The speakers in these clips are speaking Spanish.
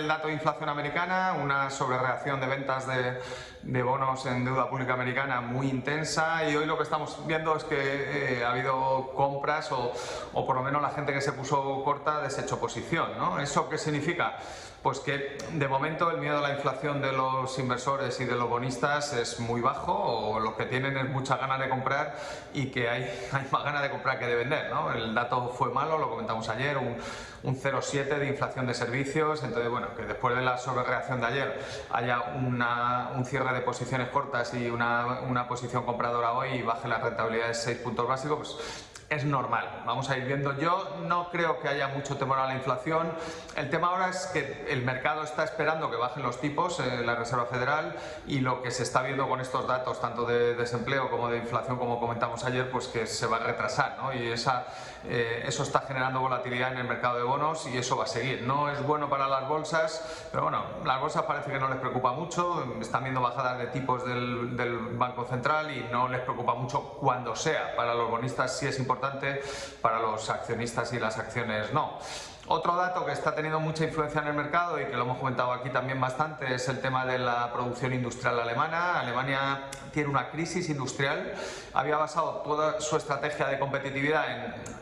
el dato de inflación americana, una sobrereacción de ventas de bonos en deuda pública americana muy intensa, y hoy lo que estamos viendo es que ha habido compras o por lo menos la gente que se puso corta ha deshecho posición, ¿no? ¿Eso qué significa? Pues que de momento el miedo a la inflación de los inversores y de los bonistas es muy bajo, o lo que tienen es muchas ganas de comprar y que hay más ganas de comprar que de vender, ¿no? El dato fue malo, lo comentamos ayer, un 0,7 de inflación de servicios. Entonces, bueno, que después de la sobrereacción de ayer haya un cierre de posiciones cortas y una posición compradora hoy y baje la rentabilidad de 6 puntos básicos, pues es normal. Vamos a ir viendo. Yo no creo que haya mucho temor a la inflación. El tema ahora es que el mercado está esperando que bajen los tipos, la Reserva Federal, y lo que se está viendo con estos datos, tanto de desempleo como de inflación, como comentamos ayer, pues que se va a retrasar, ¿no? Y eso está generando volatilidad en el mercado de bonos, y eso va a seguir. No es bueno para las bolsas, pero bueno, las bolsas parece que no les preocupa mucho. Están viendo bajadas de tipos del Banco Central y no les preocupa mucho cuando sea. Para los bonistas sí es importante, para los accionistas y las acciones no. Otro dato que está teniendo mucha influencia en el mercado y que lo hemos comentado aquí también bastante es el tema de la producción industrial alemana. Alemania tiene una crisis industrial. Había basado toda su estrategia de competitividad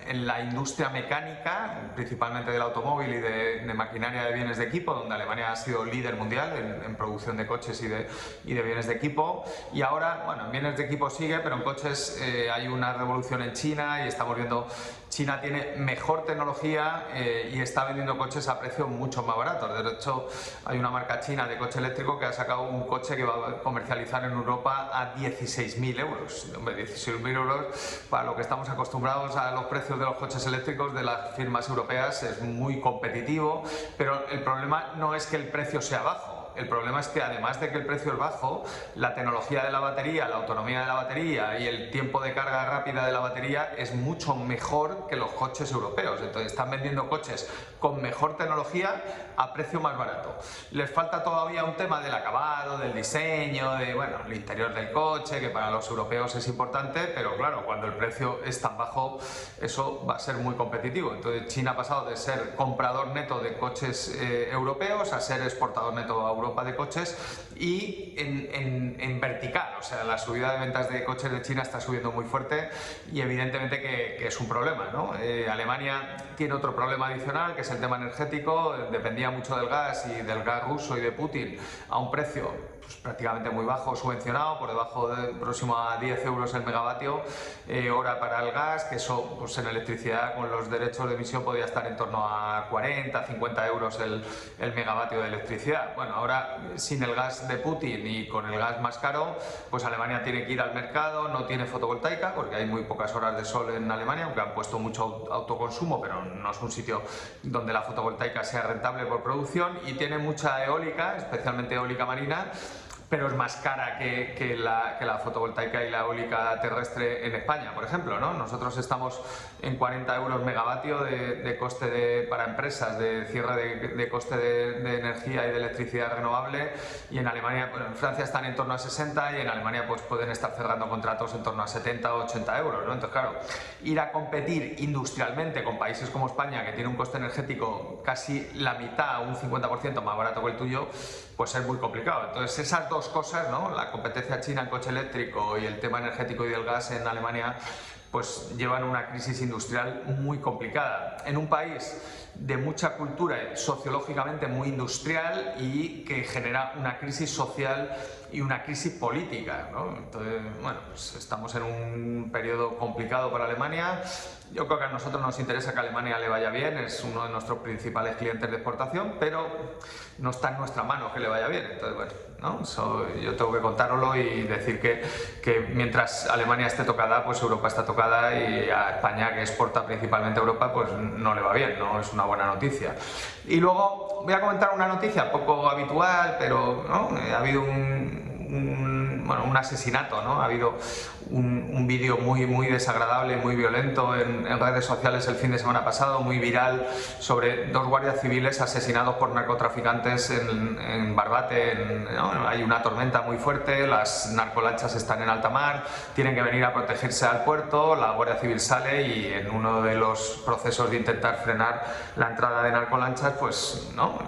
en la industria mecánica, principalmente del automóvil y de maquinaria de bienes de equipo, donde Alemania ha sido líder mundial en producción de coches y de bienes de equipo. Y ahora, bueno, en bienes de equipo sigue, pero en coches hay una revolución en China, y estamos viendo China tiene mejor tecnología y está vendiendo coches a precios mucho más baratos. De hecho, hay una marca china de coche eléctrico que ha sacado un coche que va a comercializar en Europa a 16.000 euros. Hombre, 16.000 euros, para lo que estamos acostumbrados a los precios de los coches eléctricos de las firmas europeas, es muy competitivo, pero el problema no es que el precio sea bajo. El problema es que, además de que el precio es bajo, la tecnología de la batería, la autonomía de la batería y el tiempo de carga rápida de la batería es mucho mejor que los coches europeos. Entonces están vendiendo coches con mejor tecnología a precio más barato. Les falta todavía un tema del acabado, del diseño, bueno, el interior del coche, que para los europeos es importante, pero claro, cuando el precio es tan bajo, eso va a ser muy competitivo. Entonces China ha pasado de ser comprador neto de coches europeos a ser exportador neto a Europa de coches, y en vertical. O sea, la subida de ventas de coches de China está subiendo muy fuerte, y evidentemente que es un problema, ¿no? Alemania tiene otro problema adicional, que es el tema energético. Dependía mucho del gas y del gas ruso y de Putin a un precio pues prácticamente muy bajo, subvencionado, por debajo próximo a 10 euros el megavatio hora para el gas, que eso pues en electricidad con los derechos de emisión podía estar en torno a 40, 50 euros el megavatio de electricidad. Bueno, ahora sin el gas de Putin y con el gas más caro, pues Alemania tiene que ir al mercado. No tiene fotovoltaica porque hay muy pocas horas de sol en Alemania, aunque han puesto mucho autoconsumo, pero no es un sitio donde la fotovoltaica sea rentable por producción, y tiene mucha eólica, especialmente eólica marina, pero es más cara que la fotovoltaica y la eólica terrestre en España, por ejemplo, ¿no? Nosotros estamos en 40 euros megavatio de coste para empresas, de cierre de coste de energía y de electricidad renovable, y en Alemania, bueno, en Francia están en torno a 60, y en Alemania pues pueden estar cerrando contratos en torno a 70 o 80 euros, ¿no? Entonces, claro, ir a competir industrialmente con países como España, que tiene un coste energético casi la mitad, un 50% más barato que el tuyo, pues es muy complicado. Entonces, esas dos cosas, ¿no? La competencia china en coche eléctrico y el tema energético y del gas en Alemania, pues llevan una crisis industrial muy complicada en un país de mucha cultura, sociológicamente muy industrial, y que genera una crisis social y una crisis política, ¿no? Entonces, bueno, pues estamos en un periodo complicado para Alemania. Yo creo que a nosotros nos interesa que a Alemania le vaya bien, es uno de nuestros principales clientes de exportación, pero no está en nuestra mano que le vaya bien. Entonces, bueno, ¿no? Yo tengo que contároslo y decir que mientras Alemania esté tocada, pues Europa está tocada, y a España, que exporta principalmente a Europa, pues no le va bien, no es una buena noticia. Y luego voy a comentar una noticia poco habitual, pero ¿no? Ha habido un un asesinato, ¿no? Ha habido un vídeo muy desagradable, muy violento en redes sociales el fin de semana pasado, muy viral, sobre 2 guardias civiles asesinados por narcotraficantes en Barbate. ¿No? Hay una tormenta muy fuerte, las narcolanchas están en alta mar, tienen que venir a protegerse al puerto, la Guardia Civil sale y en uno de los procesos de intentar frenar la entrada de narcolanchas, pues ¿no?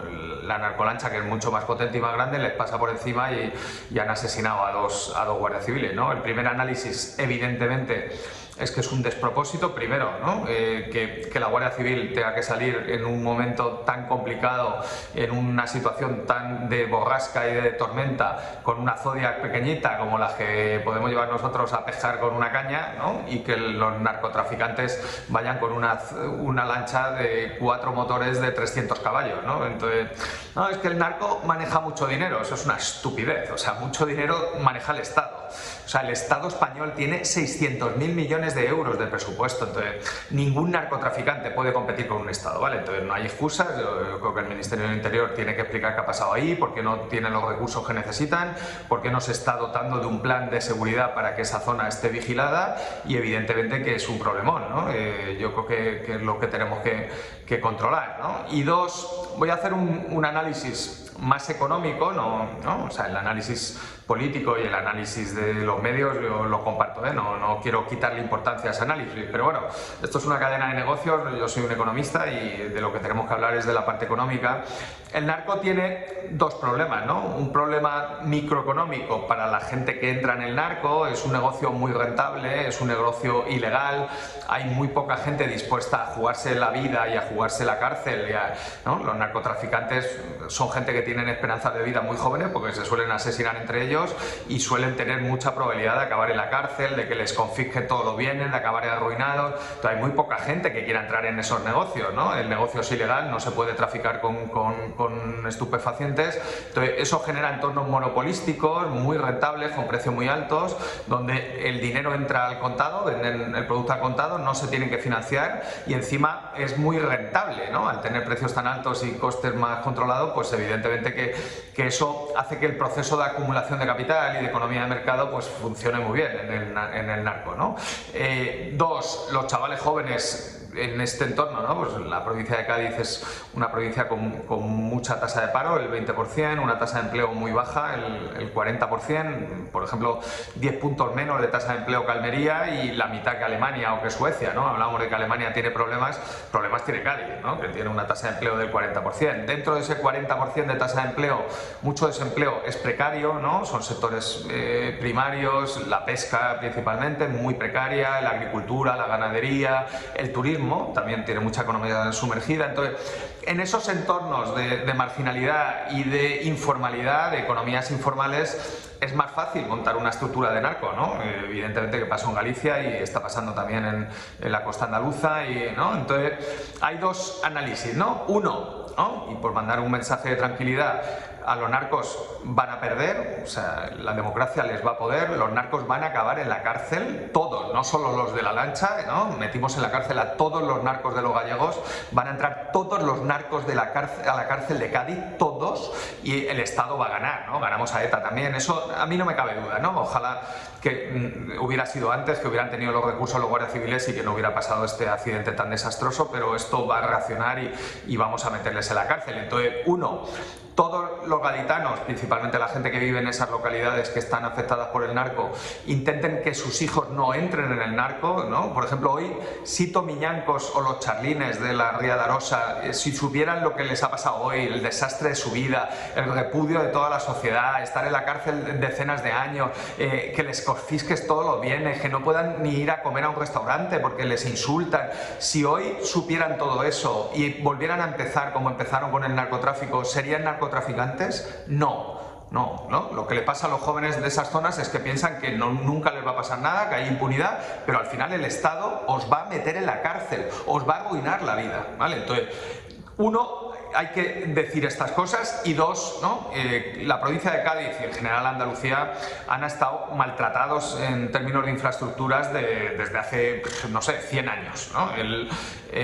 La narcolancha, que es mucho más potente y más grande, les pasa por encima y han asesinado a dos guardias civiles, ¿no? El primer análisis, evidentemente, es que es un despropósito, primero, ¿no? Que la Guardia Civil tenga que salir en un momento tan complicado, en una situación tan de borrasca y de tormenta, con una Zodiac pequeñita como la que podemos llevar nosotros a pescar con una caña, ¿no? Y que los narcotraficantes vayan con una lancha de 4 motores de 300 caballos, ¿no? Entonces, no, es que el narco maneja mucho dinero, eso es una estupidez, o sea, mucho dinero maneja el Estado. O sea, el Estado español tiene 600.000 millones de euros de presupuesto, entonces ningún narcotraficante puede competir con un Estado, ¿vale? Entonces no hay excusas. Yo creo que el Ministerio del Interior tiene que explicar qué ha pasado ahí, por qué no tiene los recursos que necesitan, por qué no se está dotando de un plan de seguridad para que esa zona esté vigilada, y evidentemente que es un problemón, ¿no? Yo creo que es lo que tenemos que controlar, ¿no? Y 2, voy a hacer un análisis más económico, ¿no? O sea, el análisis político y el análisis de los medios yo lo comparto, ¿eh? No quiero quitarle importancia a ese análisis, pero bueno, esto es una cadena de negocios, yo soy un economista y de lo que tenemos que hablar es de la parte económica. El narco tiene 2 problemas, ¿no? Un problema microeconómico para la gente que entra en el narco, es un negocio muy rentable, es un negocio ilegal, hay muy poca gente dispuesta a jugarse la vida y a jugarse la cárcel, ¿no? Los narcotraficantes son gente que tienen esperanzas de vida muy jóvenes porque se suelen asesinar entre ellos y suelen tener mucha probabilidad de acabar en la cárcel, de que les confisque todos los bienes, de acabar arruinados. Entonces hay muy poca gente que quiera entrar en esos negocios, ¿no? El negocio es ilegal, no se puede traficar con estupefacientes, entonces eso genera entornos monopolísticos muy rentables, con precios muy altos, donde el dinero entra al contado, venden el producto al contado, no se tienen que financiar y encima es muy rentable, ¿no? Al tener precios tan altos y costes más controlados, pues evidentemente que eso hace que el proceso de acumulación de capital y de economía de mercado pues funcione muy bien en el narco, ¿no? 2, los chavales jóvenes en este entorno, ¿no? Pues la provincia de Cádiz es una provincia con mucha tasa de paro, el 20%, una tasa de empleo muy baja, el 40%, por ejemplo, 10 puntos menos de tasa de empleo que Almería y la mitad que Alemania o que Suecia, ¿no? Hablamos de que Alemania tiene problemas tiene Cádiz, ¿no? Que tiene una tasa de empleo del 40%. Dentro de ese 40% de tasa de empleo, mucho desempleo es precario, ¿no? Son sectores primarios, la pesca principalmente, muy precaria, la agricultura, la ganadería, el turismo, también tiene mucha economía sumergida. Entonces, en esos entornos de marginalidad y de informalidad, de economías informales, es más fácil montar una estructura de narco, ¿no? Evidentemente que pasó en Galicia y está pasando también en la costa andaluza, ¿no? Entonces, hay 2 análisis, ¿no? Uno, ¿no? Y por mandar un mensaje de tranquilidad, a los narcos van a perder, o sea, la democracia les va a poder, los narcos van a acabar en la cárcel, todos, no solo los de la lancha, ¿no? Metimos en la cárcel a todos los narcos de los gallegos, van a entrar todos los narcos a la cárcel de Cádiz, todos, y el Estado va a ganar, ¿no? Ganamos a ETA también, eso a mí no me cabe duda, ¿no? Ojalá que hubiera sido antes, que hubieran tenido los recursos los guardias civiles y que no hubiera pasado este accidente tan desastroso, pero esto va a reaccionar y vamos a meterles en la cárcel. Entonces, uno, todos los gaditanos, principalmente la gente que vive en esas localidades que están afectadas por el narco, intenten que sus hijos no entren en el narco, ¿no? Por ejemplo, hoy Sito Miñancos o los charlines de la Ría de Arosa, si supieran lo que les ha pasado hoy, el desastre de su vida, el repudio de toda la sociedad, estar en la cárcel decenas de años, que les confisques todos los bienes, que no puedan ni ir a comer a un restaurante porque les insultan, si hoy supieran todo eso y volvieran a empezar como empezaron con el narcotráfico, ¿serían narcotraficantes? No. Lo que le pasa a los jóvenes de esas zonas es que piensan que nunca les va a pasar nada, que hay impunidad, pero al final el Estado os va a meter en la cárcel, os va a arruinar la vida, ¿vale? Entonces, uno, hay que decir estas cosas. Y dos, ¿no? La provincia de Cádiz y en general Andalucía han estado maltratados en términos de infraestructuras desde hace, no sé, 100 años, ¿no?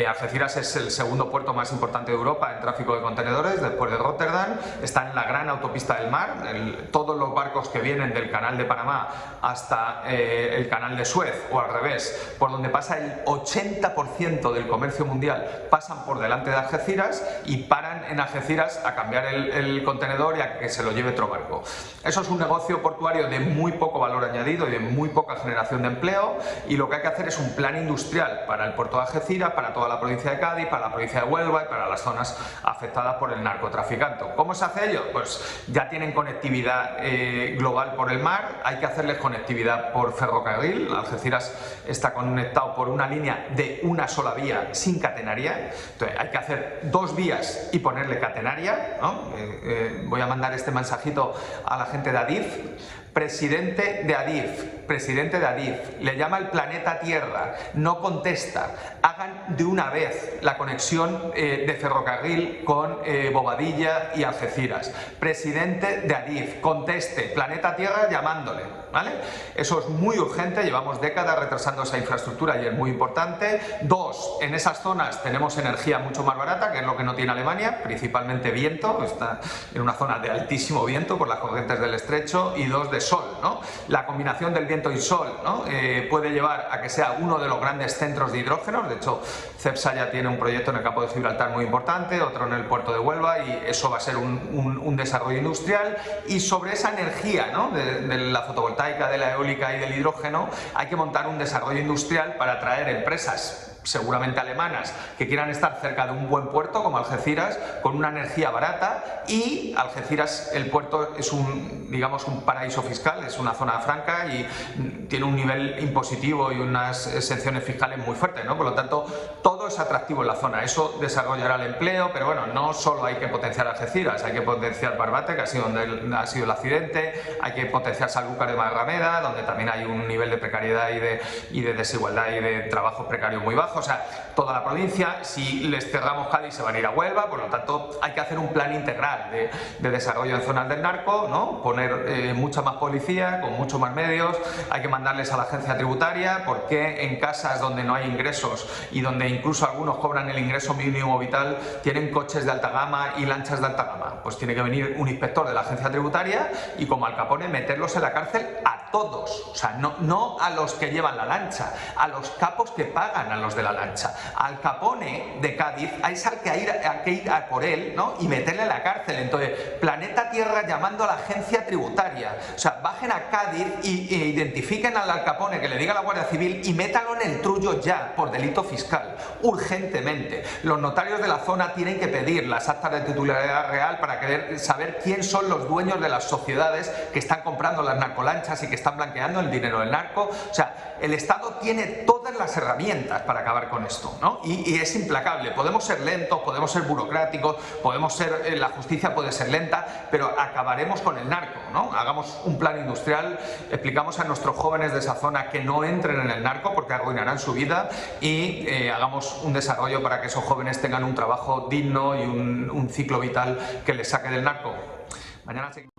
Algeciras es el segundo puerto más importante de Europa en tráfico de contenedores, después de Rotterdam. Está en la gran autopista del mar. Todos los barcos que vienen del canal de Panamá hasta el canal de Suez, o al revés, por donde pasa el 80% del comercio mundial, pasan por delante de Algeciras y paran en Algeciras a cambiar el contenedor y a que se lo lleve otro barco. Eso es un negocio portuario de muy poco valor añadido y de muy poca generación de empleo, y lo que hay que hacer es un plan industrial para el puerto de Algeciras, para toda la provincia de Cádiz, para la provincia de Huelva y para las zonas afectadas por el narcotraficante. ¿Cómo se hace ello? Pues ya tienen conectividad global por el mar, hay que hacerles conectividad por ferrocarril. Algeciras está conectado por una línea de una sola vía sin catenaria, entonces hay que hacer 2 vías y ponerle catenaria, ¿no? Voy a mandar este mensajito a la gente de Adif. Presidente de Adif, le llama el planeta Tierra, no contesta. Hagan de una vez la conexión de ferrocarril con Bobadilla y Algeciras. Presidente de Adif, conteste, planeta Tierra llamándole, ¿vale? Eso es muy urgente, llevamos décadas retrasando esa infraestructura y es muy importante. 2, en esas zonas tenemos energía mucho más barata, que es lo que no tiene Alemania, principalmente viento, está en una zona de altísimo viento por las corrientes del estrecho. Y 2, de sol, ¿no? La combinación del viento y sol, ¿no? Puede llevar a que sea uno de los grandes centros de hidrógeno. De hecho, Cepsa ya tiene un proyecto en el campo de Gibraltar muy importante, otro en el puerto de Huelva, y eso va a ser un desarrollo industrial. Y sobre esa energía, ¿no? de la fotovoltaica, de la eólica y del hidrógeno, hay que montar un desarrollo industrial para atraer empresas seguramente alemanas que quieran estar cerca de un buen puerto como Algeciras, con una energía barata. Y Algeciras, el puerto, es digamos un paraíso fiscal, es una zona franca y tiene un nivel impositivo y unas exenciones fiscales muy fuertes, ¿no? Por lo tanto, todo es atractivo en la zona. Eso desarrollará el empleo, pero bueno, no solo hay que potenciar Algeciras, hay que potenciar Barbate, que ha sido donde ha sido el accidente, hay que potenciar Sanlúcar de Barrameda, donde también hay un nivel de precariedad y de desigualdad y de trabajos precarios muy bajo. O sea, toda la provincia. Si les cerramos Cádiz, se van a ir a Huelva. Por lo tanto, hay que hacer un plan integral de desarrollo en zonas del narco, ¿no? Poner mucha más policía, con mucho más medios. Hay que mandarles a la agencia tributaria, porque en casas donde no hay ingresos y donde incluso algunos cobran el ingreso mínimo vital, tienen coches de alta gama y lanchas de alta gama. Pues tiene que venir un inspector de la agencia tributaria y, como Al Capone, meterlos en la cárcel a todos. O sea, no a los que llevan la lancha, a los capos que pagan a los de la lancha. Al Capone de Cádiz es al que hay que ir a por él, ¿no? Y meterle en la cárcel. Entonces, planeta Tierra llamando a la agencia tributaria. O sea, bajen a Cádiz e identifiquen al Al Capone, que le diga a la Guardia Civil, y métanlo en el trullo ya por delito fiscal, urgentemente. Los notarios de la zona tienen que pedir las actas de titularidad real para querer saber quién son los dueños de las sociedades que están comprando las narcolanchas y que están blanqueando el dinero del narco. O sea, el Estado tiene todas las herramientas para acabar con esto, ¿no? Y es implacable. Podemos ser lentos, podemos ser burocráticos, la justicia puede ser lenta, pero acabaremos con el narco, ¿no? Hagamos un plan industrial, explicamos a nuestros jóvenes de esa zona que no entren en el narco porque arruinarán su vida, y hagamos un desarrollo para que esos jóvenes tengan un trabajo digno y un ciclo vital que les saque del narco. Mañana seguimos.